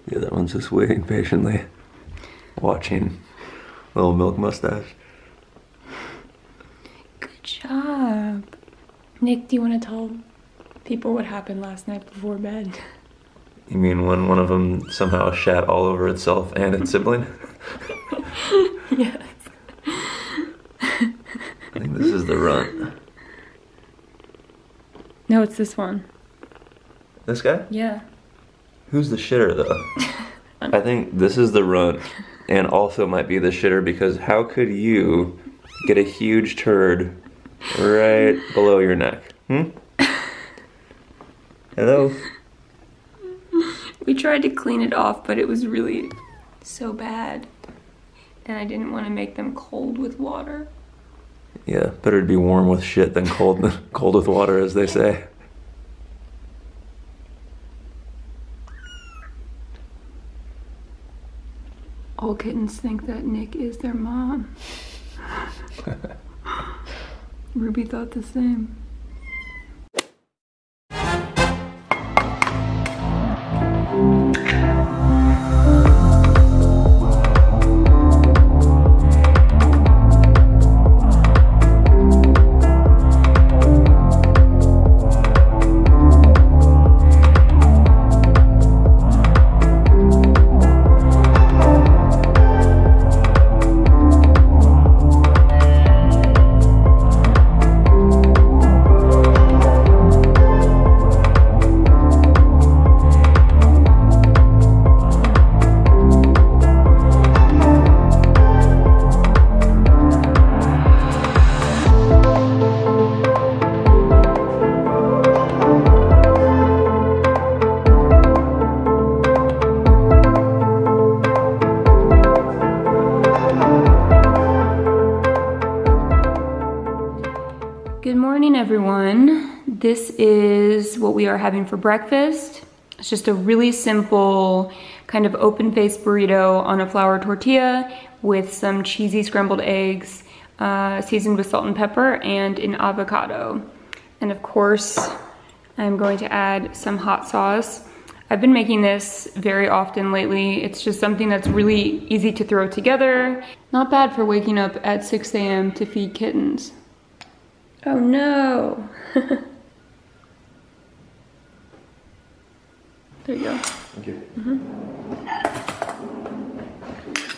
Yeah, that one's just waiting patiently, watching little milk mustache. Good job. Nick, do you want to tell people what happened last night before bed? You mean when one of them somehow shat all over itself and its sibling? Yes. I think this is the runt. No, it's this one. This guy? Yeah. Who's the shitter though? I think this is the runt and also might be the shitter because how could you get a huge turd right below your neck? Hello? We tried to clean it off, but it was really so bad. And I didn't want to make them cold with water. Yeah, better to be warm with shit than cold with water, as they say. All kittens think that Nick is their mom. Ruby thought the same. Good morning, everyone. This is what we are having for breakfast. It's just a really simple kind of open-faced burrito on a flour tortilla with some cheesy scrambled eggs, seasoned with salt and pepper, and an avocado. And of course, I'm going to add some hot sauce. I've been making this very often lately. It's just something that's really easy to throw together. Not bad for waking up at 6 a.m. to feed kittens. Oh no. There you go. Thank you.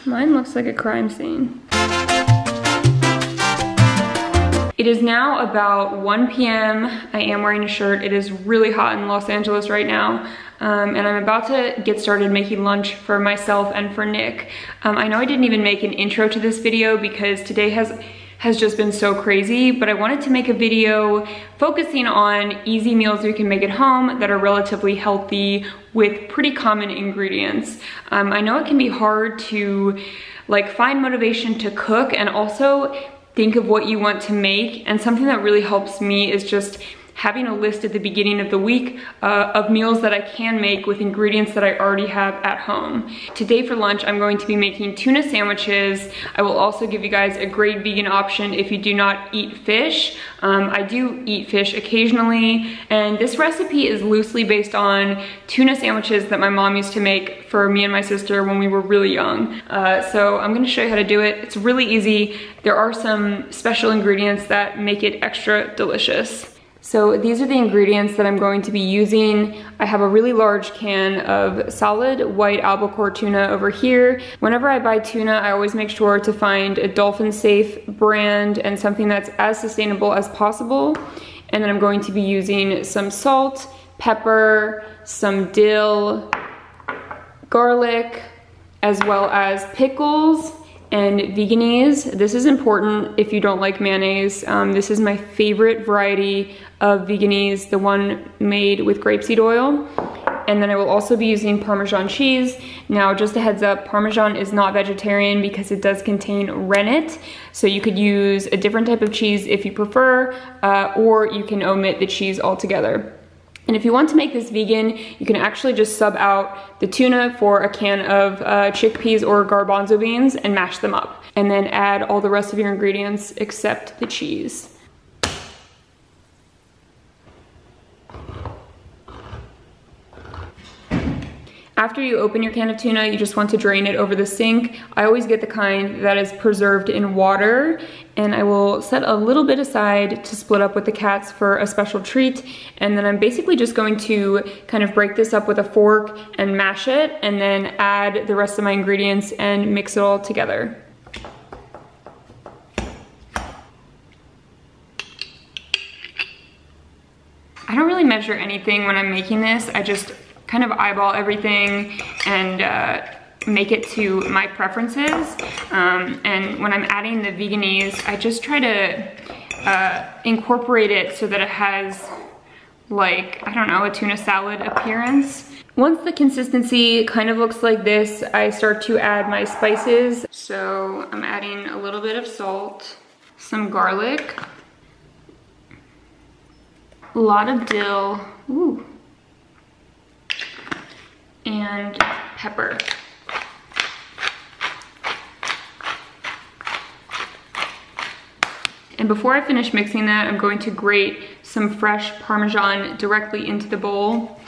Mine looks like a crime scene. It is now about 1 p.m. I am wearing a shirt. It is really hot in Los Angeles right now. And I'm about to get started making lunch for myself and for Nick. I know I didn't even make an intro to this video because today has just been so crazy, but I wanted to make a video focusing on easy meals we can make at home that are relatively healthy with pretty common ingredients. I know it can be hard to find motivation to cook and also think of what you want to make, and something that really helps me is just having a list at the beginning of the week of meals that I can make with ingredients that I already have at home. Today for lunch, I'm going to be making tuna sandwiches. I will also give you guys a great vegan option if you do not eat fish. I do eat fish occasionally, and this recipe is loosely based on tuna sandwiches that my mom used to make for me and my sister when we were really young. So I'm gonna show you how to do it. It's really easy. There are some special ingredients that make it extra delicious. So these are the ingredients that I'm going to be using. I have a really large can of solid white albacore tuna over here. Whenever I buy tuna, I always make sure to find a dolphin safe brand and something that's as sustainable as possible. And then I'm going to be using some salt, pepper, some dill, garlic, as well as pickles and Vegenaise. This is important if you don't like mayonnaise. This is my favorite variety of Vegenaise, the one made with grapeseed oil. And then I will also be using Parmesan cheese. Now, just a heads up, Parmesan is not vegetarian because it does contain rennet. So you could use a different type of cheese if you prefer, or you can omit the cheese altogether. And if you want to make this vegan, you can actually just sub out the tuna for a can of chickpeas or garbanzo beans and mash them up. And then add all the rest of your ingredients except the cheese. After you open your can of tuna, you just want to drain it over the sink. I always get the kind that is preserved in water, and I will set a little bit aside to split up with the cats for a special treat. And then I'm basically just going to kind of break this up with a fork and mash it, and then add the rest of my ingredients and mix it all together. I don't really measure anything when I'm making this. I just kind of eyeball everything and make it to my preferences. And when I'm adding the Vegenaise, I just try to incorporate it so that it has, like, I don't know, a tuna salad appearance. Once the consistency kind of looks like this, I start to add my spices. So I'm adding a little bit of salt, some garlic, a lot of dill, ooh, and pepper. And before I finish mixing that, I'm going to grate some fresh Parmesan directly into the bowl.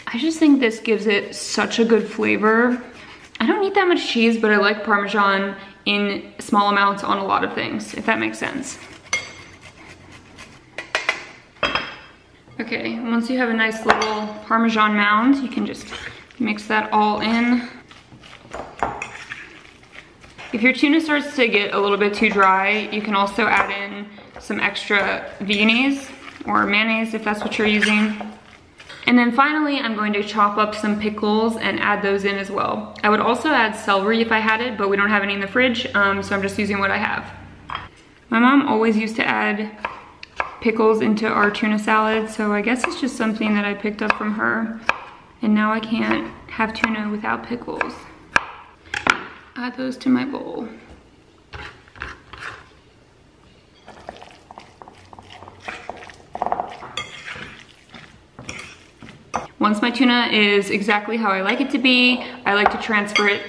I just think this gives it such a good flavor. I don't need that much cheese, but I like Parmesan in small amounts on a lot of things, if that makes sense. Okay, once you have a nice little Parmesan mound, you can just mix that all in. If your tuna starts to get a little bit too dry, you can also add in some extra Vegenaise or mayonnaise if that's what you're using. And then finally, I'm going to chop up some pickles and add those in as well. I would also add celery if I had it, but we don't have any in the fridge, so I'm just using what I have. My mom always used to add pickles into our tuna salad, so I guess it's just something that I picked up from her. And now I can't have tuna without pickles. Add those to my bowl. Once my tuna is exactly how I like it to be, I like to transfer it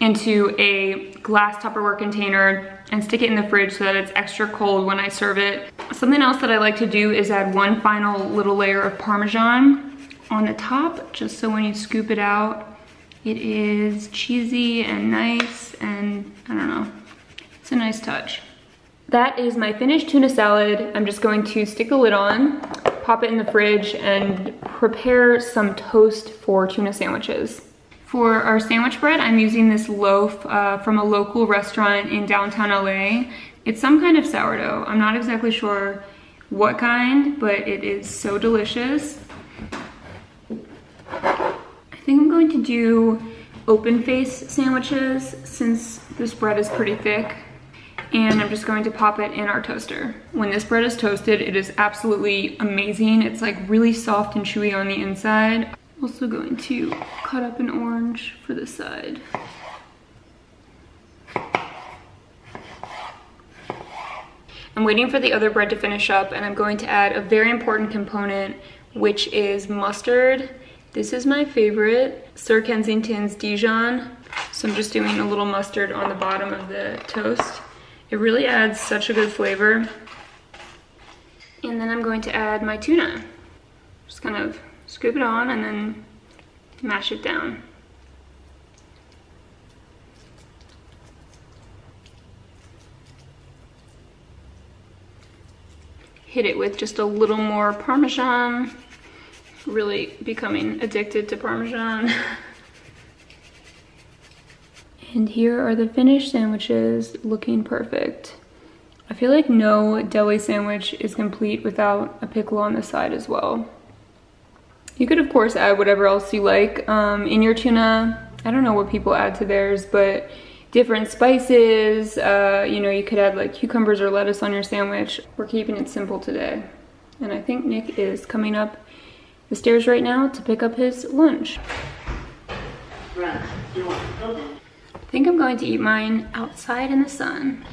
into a glass Tupperware container and stick it in the fridge so that it's extra cold when I serve it. Something else that I like to do is add one final little layer of Parmesan on the top, just so when you scoop it out, it is cheesy and nice, and I don't know, it's a nice touch. That is my finished tuna salad. I'm just going to stick the lid on, pop it in the fridge, and prepare some toast for tuna sandwiches. For our sandwich bread, I'm using this loaf from a local restaurant in downtown LA. It's some kind of sourdough. I'm not exactly sure what kind, but it is so delicious. I think I'm going to do open face sandwiches since this bread is pretty thick. And I'm just going to pop it in our toaster. When this bread is toasted, it is absolutely amazing. It's like really soft and chewy on the inside. Also going to cut up an orange for the side. I'm waiting for the other bread to finish up, and I'm going to add a very important component, which is mustard. This is my favorite, Sir Kensington's Dijon. So I'm just doing a little mustard on the bottom of the toast. It really adds such a good flavor. And then I'm going to add my tuna. Just kind of scoop it on and then mash it down. Hit it with just a little more Parmesan. Really becoming addicted to Parmesan. And here are the finished sandwiches, looking perfect. I feel like no deli sandwich is complete without a pickle on the side as well. You could of course add whatever else you like in your tuna. I don't know what people add to theirs, but different spices, you know, you could add like cucumbers or lettuce on your sandwich. We're keeping it simple today. And I think Nick is coming up the stairs right now to pick up his lunch. Brad, do you want to go then? I think I'm going to eat mine outside in the sun.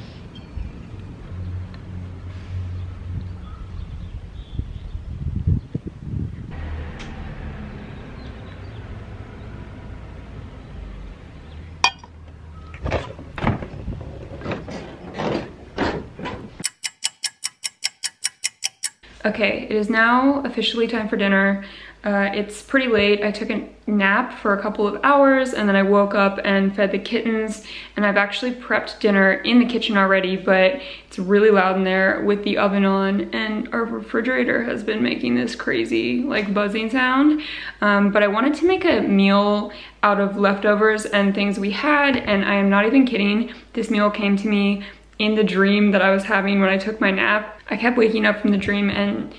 Okay, it is now officially time for dinner. It's pretty late. I took a nap for a couple of hours and then I woke up and fed the kittens, and I've actually prepped dinner in the kitchen already, but it's really loud in there with the oven on, and our refrigerator has been making this crazy like buzzing sound. But I wanted to make a meal out of leftovers and things we had, and I am not even kidding. This meal came to me in the dream that I was having when I took my nap. I kept waking up from the dream and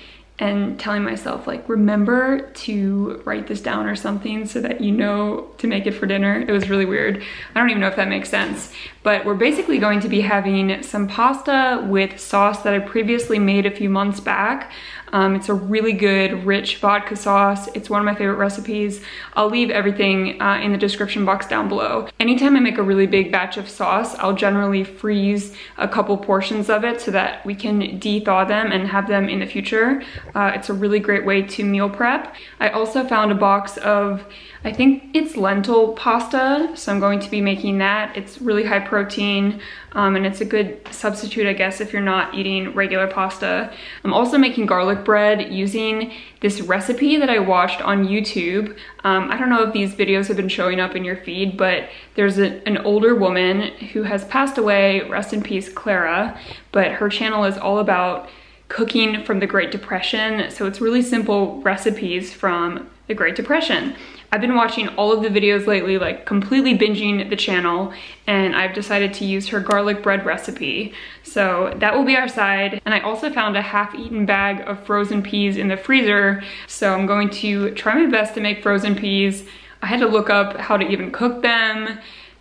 telling myself, like, remember to write this down or something so that you know to make it for dinner. It was really weird. I don't even know if that makes sense. But we're basically going to be having some pasta with sauce that I previously made a few months back. It's a really good, rich vodka sauce. It's one of my favorite recipes. I'll leave everything in the description box down below. Anytime I make a really big batch of sauce, I'll generally freeze a couple portions of it so that we can de-thaw them and have them in the future. It's a really great way to meal prep. I also found a box of, I think it's lentil pasta, so I'm going to be making that. It's really high protein, and it's a good substitute, I guess, if you're not eating regular pasta. I'm also making garlic bread using this recipe that I watched on YouTube. I don't know if these videos have been showing up in your feed, but there's an older woman who has passed away, rest in peace, Clara, but her channel is all about cooking from the Great Depression, so it's really simple recipes from the Great Depression. I've been watching all of the videos lately, like completely binging the channel, and I've decided to use her garlic bread recipe. So that will be our side. And I also found a half-eaten bag of frozen peas in the freezer, so I'm going to try my best to make frozen peas. I had to look up how to even cook them,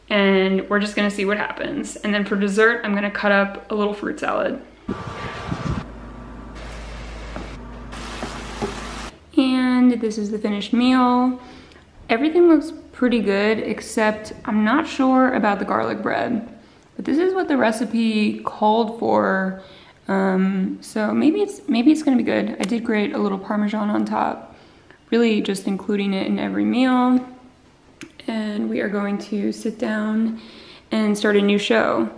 and we're just gonna see what happens. And then for dessert, I'm gonna cut up a little fruit salad. And this is the finished meal. Everything looks pretty good, except I'm not sure about the garlic bread. But this is what the recipe called for. So maybe it's gonna be good. I did grate a little Parmesan on top, really just including it in every meal. And we are going to sit down and start a new show.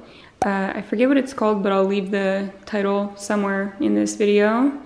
I forget what it's called, but I'll leave the title somewhere in this video.